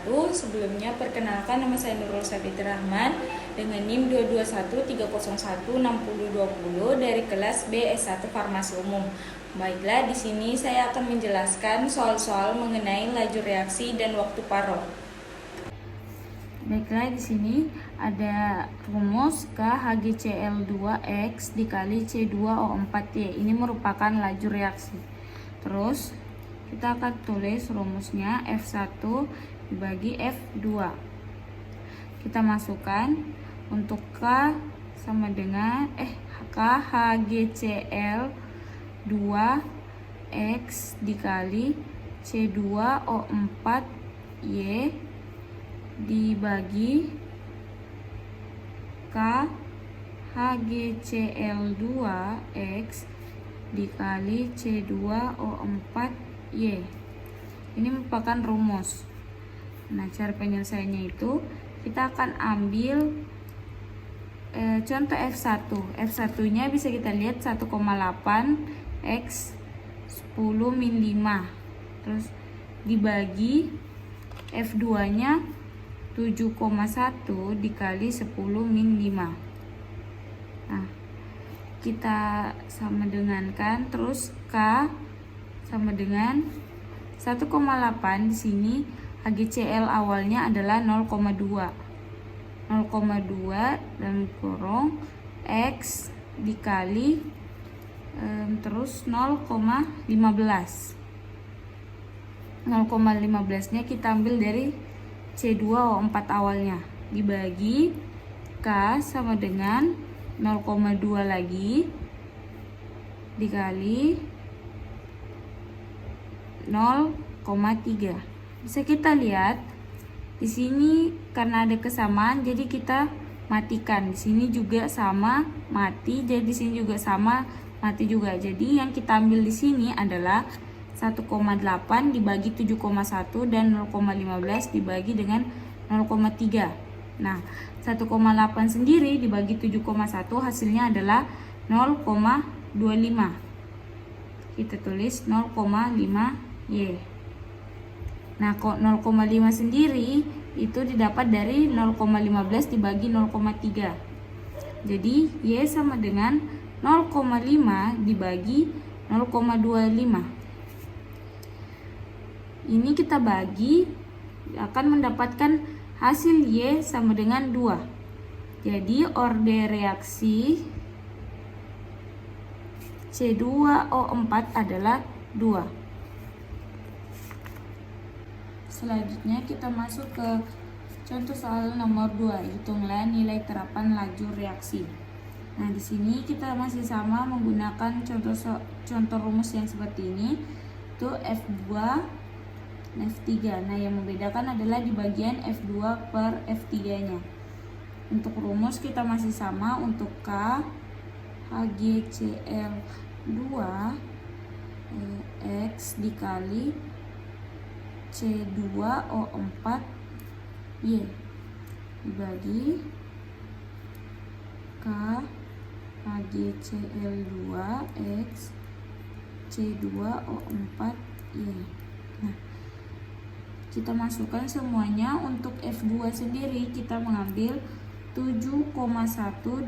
wabarakatuh. Sebelumnya perkenalkan, nama saya Nurul Sabiti Rahman dengan NIM 221301620 dari kelas B S1 Farmasi Umum. Baiklah, di sini saya akan menjelaskan soal-soal mengenai laju reaksi dan waktu Parot. Baiklah, di sini ada rumus KHGCl2X dikali C2O4Y. Ini merupakan laju reaksi. Terus kita akan tulis rumusnya F1 dibagi F2. Kita masukkan untuk K sama dengan KHGCl 2X dikali C2O4Y dibagi KHGCl2X dikali C2O4Y. Ini merupakan rumus. Nah, cara penyelesaiannya itu kita akan ambil contoh F1. F1-nya bisa kita lihat 1,8 X 10 min 5. Terus dibagi F2-nya 7,1 dikali 10 min 5. Nah, kita sama dengankan, terus K sama dengan 1,8. Di sini HGCl awalnya adalah 0,2. 0,2 dan kurung X dikali terus 0,15. 0,15 nya kita ambil dari C2O4 awalnya dibagi K sama dengan 0,2 lagi dikali 0,3. Bisa kita lihat di sini karena ada kesamaan, jadi kita matikan. Di sini juga sama mati, jadi di sini juga sama mati juga. Jadi yang kita ambil di sini adalah 1,8 dibagi 7,1 dan 0,15 dibagi dengan 0,3. Nah, 1,8 sendiri dibagi 7,1 hasilnya adalah 0,25. Kita tulis 0,5Y. Nah, kok 0,5 sendiri itu didapat dari 0,15 dibagi 0,3. Jadi, Y sama dengan 0,5 dibagi 0,25. Ini kita bagi akan mendapatkan hasil Y sama dengan 2. Jadi orde reaksi C2O4 adalah 2. Selanjutnya kita masuk ke contoh soal nomor 2, hitunglah nilai terapan laju reaksi. Nah, di sini kita masih sama menggunakan contoh rumus yang seperti ini, itu F2 F3. Nah, yang membedakan adalah di bagian F2 per F3-nya. Untuk rumus kita masih sama, untuk K HGCl 2 X dikali C2O4Y dibagi K HGCl 2 X C2O4Y. Nah, kita masukkan semuanya. Untuk F2 sendiri kita mengambil 7,1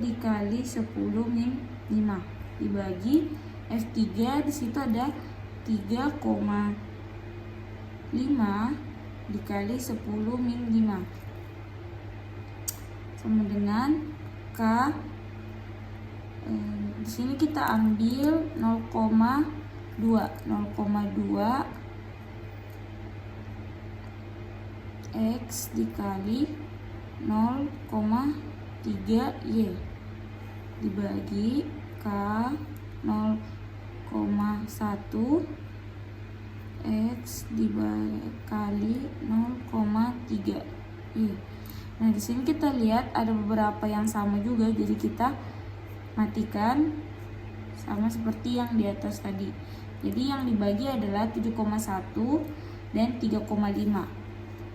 dikali 10 min 5 dibagi F3, di situ ada 3,5 dikali 10 min 5 sama dengan K. Di sini kita ambil 0,2 X dikali 0,3Y dibagi K 0,1 X dikali 0,3Y. Nah, di sini kita lihat ada beberapa yang sama juga, jadi kita matikan sama seperti yang di atas tadi. Jadi yang dibagi adalah 7,1 dan 3,5.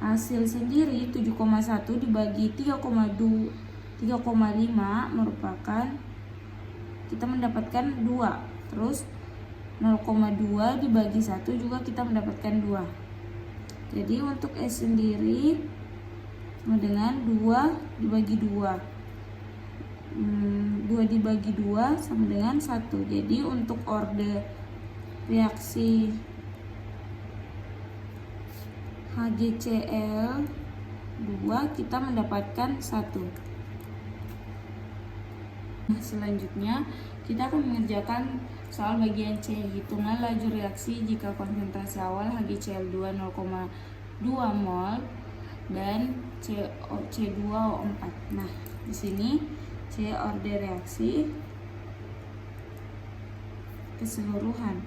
Hasil sendiri 7,1 dibagi 3,5 merupakan kita mendapatkan 2. Terus 0,2 dibagi 1 juga kita mendapatkan 2. Jadi untuk S sendiri sama dengan 2 dibagi 2. 2 dibagi 2 sama dengan 1. Jadi untuk orde reaksi HgCl 2 kita mendapatkan 1. Nah, selanjutnya kita akan mengerjakan soal bagian C. Hitunglah laju reaksi jika konsentrasi awal HgCl2 0,2 mol dan C2O4. Nah, di sini C orde reaksi keseluruhan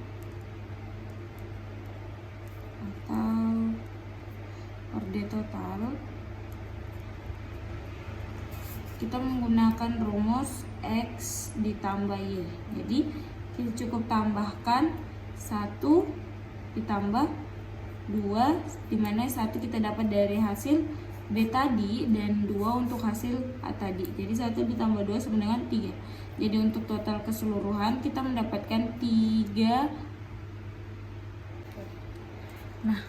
atau orde total. Kita menggunakan rumus X ditambah Y. Jadi kita cukup tambahkan 1 ditambah 2, dimana 1 kita dapat dari hasil B tadi dan 2 untuk hasil A tadi. Jadi 1 ditambah 2 sama dengan 3. Jadi untuk total keseluruhan kita mendapatkan 3. Nah,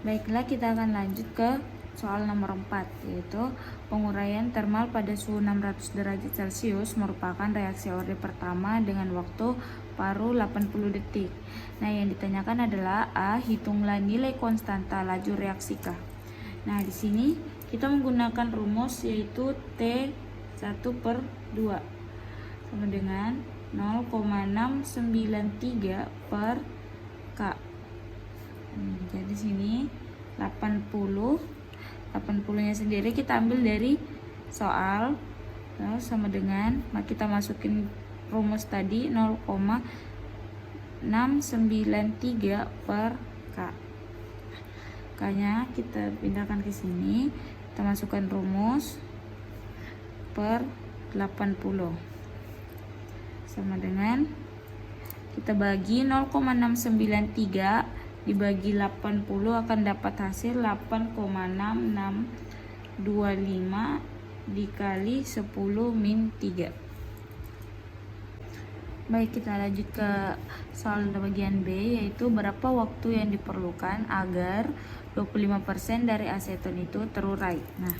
baiklah, kita akan lanjut ke soal nomor 4, yaitu penguraian termal pada suhu 600 derajat Celcius merupakan reaksi orde pertama dengan waktu paruh 80 detik. Nah, yang ditanyakan adalah A. Hitunglah nilai konstanta laju reaksi K. Nah, di sini kita menggunakan rumus yaitu T1/2 sama dengan 0,693 per K. Jadi sini 80-nya sendiri kita ambil dari soal, sama dengan kita masukin rumus tadi 0,693 per K. K-nya kita pindahkan ke sini, kita masukkan rumus per 80 sama dengan kita bagi 0,693 dibagi 80 akan dapat hasil 8,6625 dikali 10 min 3. Baik, kita lanjut ke soal bagian B, yaitu berapa waktu yang diperlukan agar 25% dari aseton itu terurai. Nah,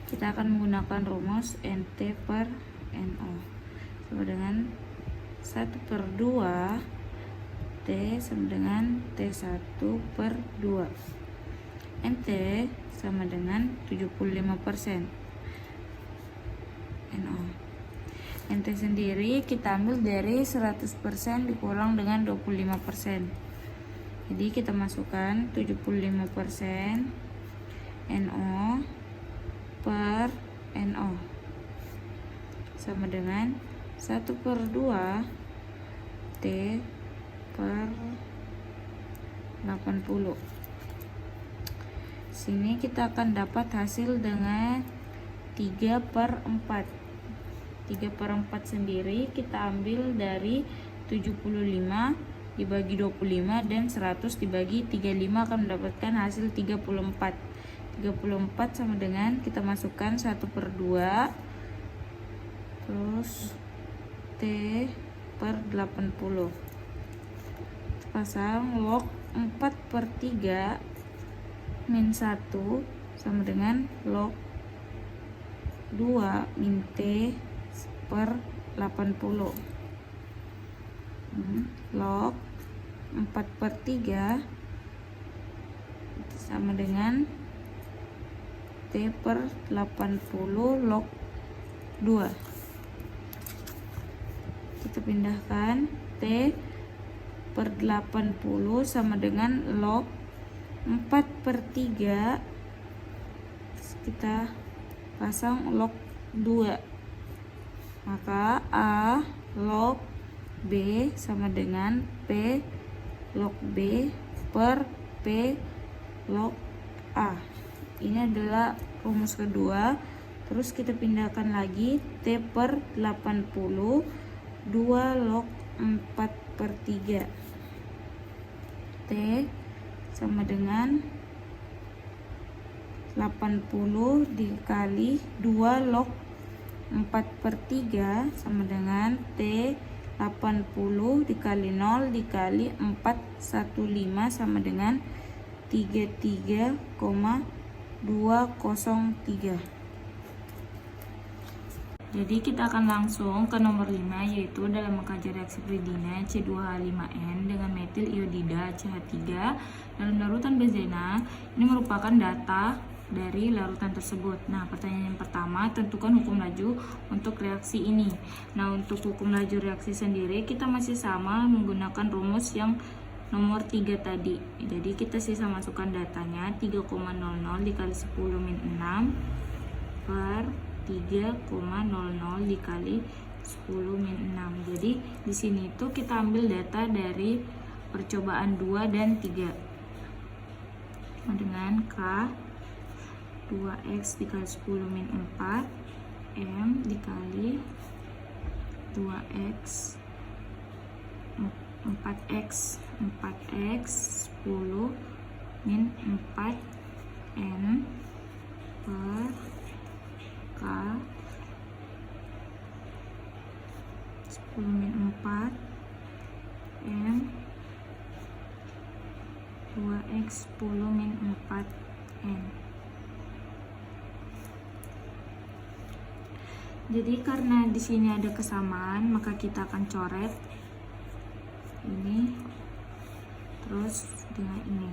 kita akan menggunakan rumus NT per NO sama dengan 1/2 T sama dengan T1/2. NT sama dengan 75%. NO. NT sendiri kita ambil dari 100% dikurang dengan 25%. Jadi kita masukkan 75% NO per NO sama dengan 1/2 T per 80. Sini kita akan dapat hasil dengan 3/4. 3/4 sendiri kita ambil dari 75 dibagi 25 dan 100 dibagi 35 akan mendapatkan hasil 34. 34 sama dengan kita masukkan 1/2 terus T per 80. Pasang log 4/3 min 1 sama dengan log 2 min T per 80. Log 4/3 sama dengan T per 80 log 2. Kita pindahkan T per 80 sama dengan log 4/3, kita pasang log 2, maka A log B sama dengan P log B per P log A. Ini adalah rumus kedua. Terus kita pindahkan lagi T per 80 2 log 4/3. T sama dengan 80 dikali 2 log 4/3 sama dengan T 80 dikali 0 dikali 415 sama dengan 33,203. Jadi kita akan langsung ke nomor 5, yaitu dalam mengkaji reaksi Fridina C2H5N dengan metil iodida CH3 dalam larutan benzena. Ini merupakan data dari larutan tersebut. Nah, pertanyaan yang pertama, tentukan hukum laju untuk reaksi ini. Nah, untuk hukum laju reaksi sendiri kita masih sama menggunakan rumus yang nomor 3 tadi. Jadi kita sisa masukkan datanya 3,00 dikali 10 min 6 per 3,00 dikali 10 min 6. Jadi di sini itu kita ambil data dari percobaan 2 dan 3 dengan K 2x dikali 10 min 4 M dikali 2x 4x 10 min 4 N per K 10 min 4 M 2x 10 min 4 N. Jadi karena di sini ada kesamaan, maka kita akan coret ini terus dengan ini.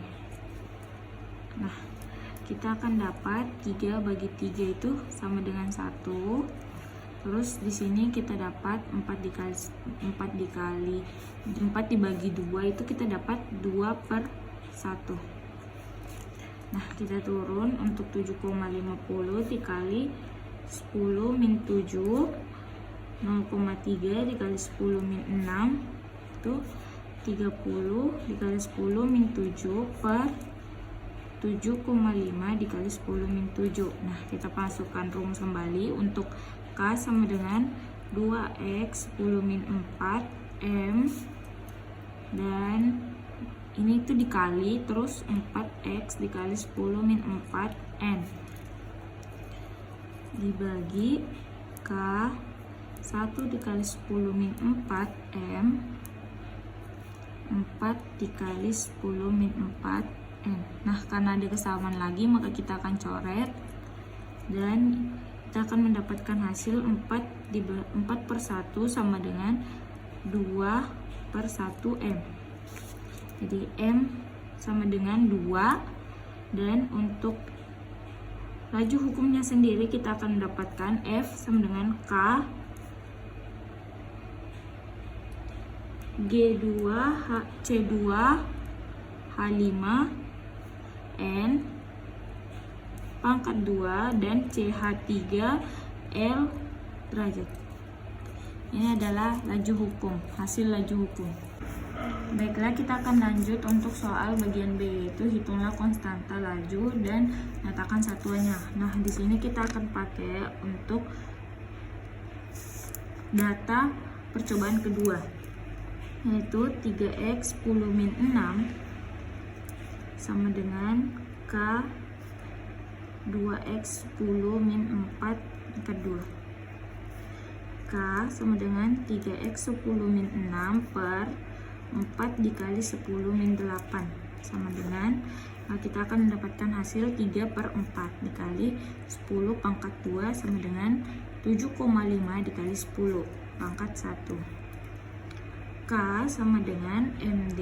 Nah, kita akan dapat 3 bagi 3 itu sama dengan 1. Terus di sini kita dapat 4 dibagi 2 itu kita dapat 2 per 1. Nah, kita turun untuk 7,50 dikali 10 min 7 0,3 dikali 10 min 6 itu 30 dikali 10 min 7 per 7,5 dikali 10 min 7. Nah, kita masukkan rumus kembali untuk K sama dengan 2x 10 min 4 M dan ini itu dikali terus 4x dikali 10 min 4 N dibagi K 1 dikali 10 min 4 M 4 dikali 10 min 4 N. Nah, karena ada kesamaan lagi maka kita akan coret dan kita akan mendapatkan hasil 4 per 1 sama dengan 2 per 1 M. Jadi M sama dengan 2 dan untuk laju hukumnya sendiri kita akan mendapatkan F sama dengan K G2 C2 H5 N pangkat 2 dan CH3 L derajat. Ini adalah laju hukum, hasil laju hukum. Baiklah, kita akan lanjut untuk soal bagian B, yaitu hitunglah konstanta laju dan nyatakan satuannya. Nah, di sini kita akan pakai untuk data percobaan kedua, yaitu 3x 10 min 6 sama dengan K 2x 10 min 4 pangkat 2. K sama dengan 3x 10 min 6 per 4 dikali 10 min 8 sama dengan, nah kita akan mendapatkan hasil 3 per 4 dikali 10 pangkat 2 sama dengan 7,5 dikali 10 pangkat 1. K sama dengan MD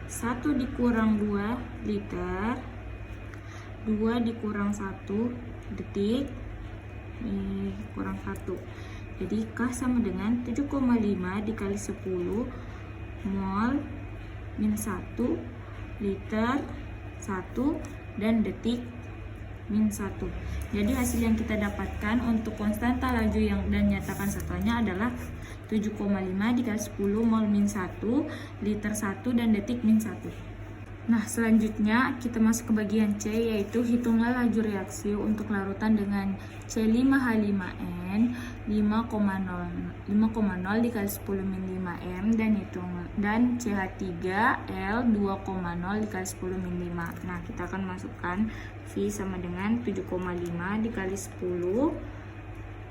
1 dikurang 2 liter 2 dikurang 1 detik kurang 1. Jadi K sama dengan 7,5 dikali 10 mol min 1 liter 1 dan detik min 1. Jadi hasil yang kita dapatkan untuk konstanta laju yang dan nyatakan satuannya adalah 7,5 dikali 10 mol min 1 liter 1 dan detik min 1. Nah, selanjutnya kita masuk ke bagian C, yaitu hitunglah laju reaksi untuk larutan dengan C5H5N 5,0 dikali 10 min 5M dan CH3L 2,0 dikali 10 min 5. Nah, kita akan masukkan V sama dengan 7,5 dikali 10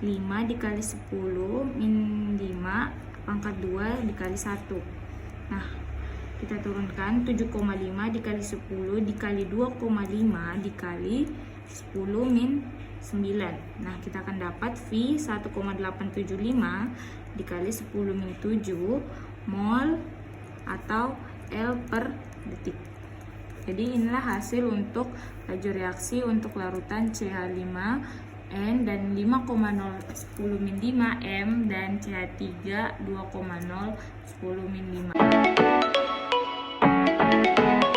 5 dikali 10 min 5 pangkat 2 dikali 1. Nah, kita turunkan 7,5 dikali 10 dikali 2,5 dikali 10 min 9. Nah, kita akan dapat V 1,875 dikali 10 min 7 mol atau L per detik. Jadi inilah hasil untuk laju reaksi untuk larutan CH5N dan 5,010 min 5 M dan CH3 2,010 min 5.